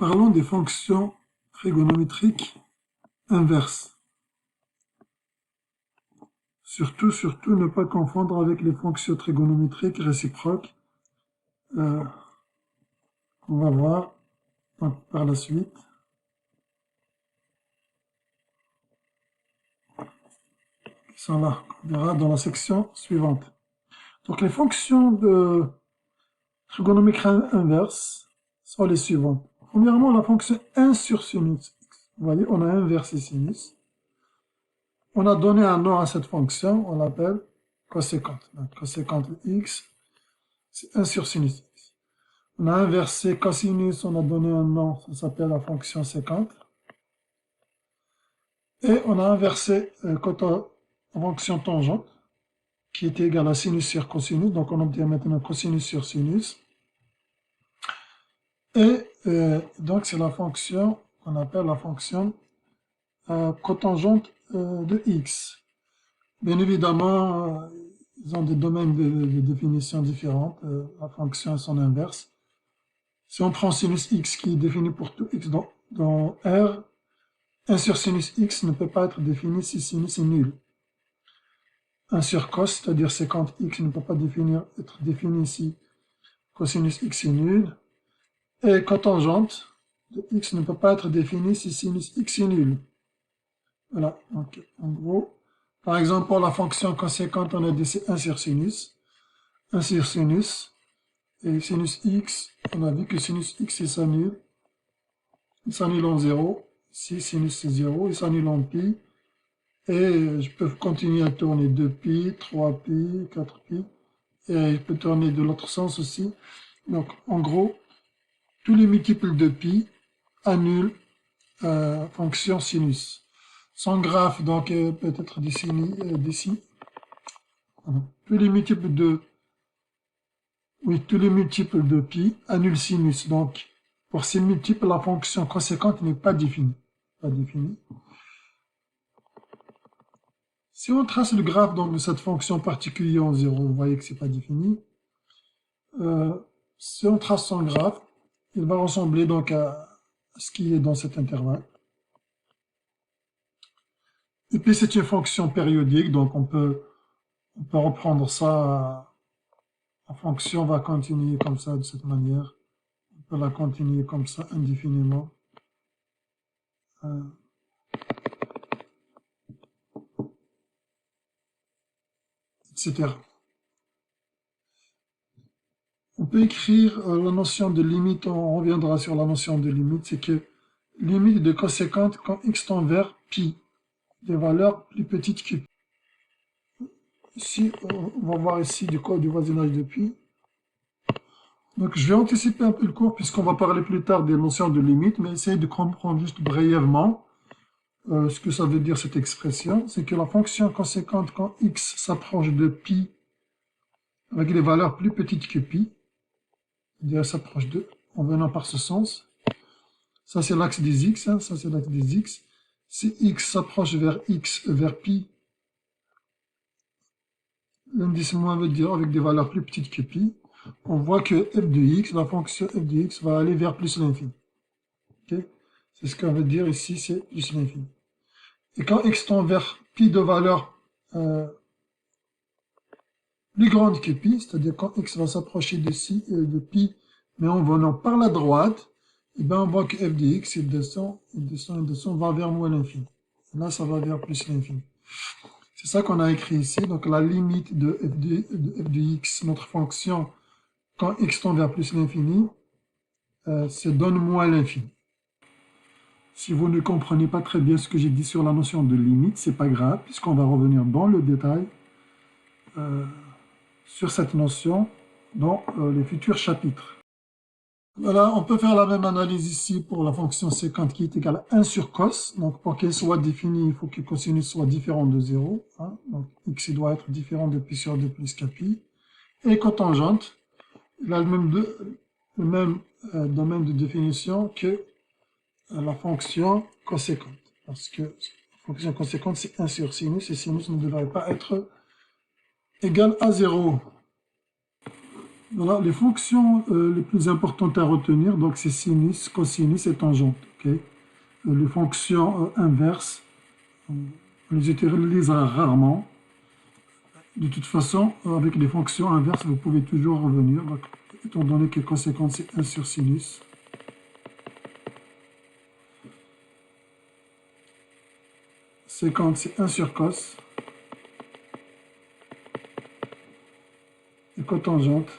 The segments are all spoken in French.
Parlons des fonctions trigonométriques inverses. Surtout, ne pas confondre avec les fonctions trigonométriques réciproques. On va voir par la suite. Qui sont là, on verra dans la section suivante. Donc les fonctions de trigonométrie inverse sont les suivantes. Premièrement, la fonction 1 sur sinus x. Vous voyez, on a inversé sinus. On a donné un nom à cette fonction, on l'appelle coséquente. Donc, coséquente de x, c'est 1 sur sinus x. On a inversé cosinus, on a donné un nom, ça s'appelle la fonction séquente. Et on a inversé la fonction tangente, qui était égale à sinus sur cosinus, donc on obtient maintenant cosinus sur sinus. Et donc c'est la fonction qu'on appelle la fonction cotangente de x. Bien évidemment, ils ont des domaines de définition différents, la fonction et son inverse. Si on prend sinus x qui est défini pour tout x dans R, 1 sur sinus x ne peut pas être défini si sinus est nul. 1 sur cos, c'est-à-dire séquente x, ne peut pas être défini si cosinus x est nul. Et cotangente de x ne peut pas être défini si sinus x est nul. Voilà, donc en gros, par exemple, pour la fonction conséquente, on a dit c'est 1 sur sinus. 1 sur sinus. Et sinus x, on a vu que sinus x, il s'annule. Il s'annule en 0. Si sinus c'est 0, il s'annule en pi. Et je peux continuer à tourner 2pi, 3pi, 4pi. Et je peux tourner de l'autre sens aussi. Donc, en gros, tous les multiples de pi annulent fonction sinus. Son graphe, donc, peut être d'ici. Tous les multiples de pi annulent sinus. Donc, pour ces multiples, la fonction conséquente n'est pas définie. Si on trace le graphe donc, de cette fonction particulière en 0, vous voyez que c'est pas défini. Si on trace son graphe, il va ressembler donc à ce qui est dans cet intervalle. Et puis c'est une fonction périodique, donc on peut reprendre ça. La fonction va continuer comme ça, de cette manière. On peut la continuer comme ça indéfiniment. Etc. On peut écrire la notion de limite, on reviendra sur la notion de limite, c'est que limite de coséquente quand x tend vers pi, des valeurs plus petites que pi. Ici, on va voir ici du code du voisinage de pi. Donc je vais anticiper un peu le cours puisqu'on va parler plus tard des notions de limite, mais essayez de comprendre juste brièvement ce que ça veut dire cette expression. C'est que la fonction conséquente quand x s'approche de pi avec des valeurs plus petites que pi, c'est-à-dire s'approche de, en venant par ce sens. Ça c'est l'axe des x, hein, ça c'est l'axe des x. Si x s'approche vers pi, l'indice moins veut dire avec des valeurs plus petites que pi, on voit que f de x, la fonction f de x va aller vers plus l'infini. Okay? C'est ce qu'on veut dire ici, c'est plus l'infini. Et quand x tend vers pi de valeur plus grande que pi, c'est-à-dire quand x va s'approcher de pi, mais en venant par la droite, et bien on voit que f de x, il descend, va vers moins l'infini. Là, ça va vers plus l'infini. C'est ça qu'on a écrit ici. Donc la limite de f de x, notre fonction, quand x tend vers plus l'infini, c'est donne moins l'infini. Si vous ne comprenez pas très bien ce que j'ai dit sur la notion de limite, c'est pas grave, puisqu'on va revenir dans le détail sur cette notion dans les futurs chapitres. Voilà, on peut faire la même analyse ici pour la fonction séquente qui est égale à 1 sur cos. Donc pour qu'elle soit définie, il faut que cosinus soit différent de 0. Hein. Donc x doit être différent de pi sur 2 plus k pi. Et cotangente, il a le même domaine de définition que la fonction conséquente. Parce que la fonction conséquente, c'est 1 sur sinus, et sinus ne devrait pas être égal à 0. Voilà, les fonctions les plus importantes à retenir, donc c'est sinus, cosinus et tangente. Ok. Les fonctions inverses, on les utilisera rarement. De toute façon, avec les fonctions inverses, vous pouvez toujours revenir. Donc, étant donné que conséquente, c'est 1 sur sinus. Séquente, c'est 1 sur cos. Et cotangente,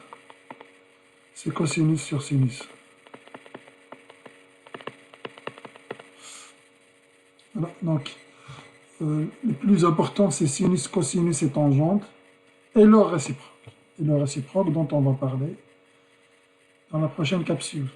c'est cosinus sur sinus. Voilà, donc, le plus important, c'est sinus, cosinus et tangente, et leur réciproque. Et leur réciproque dont on va parler dans la prochaine capsule.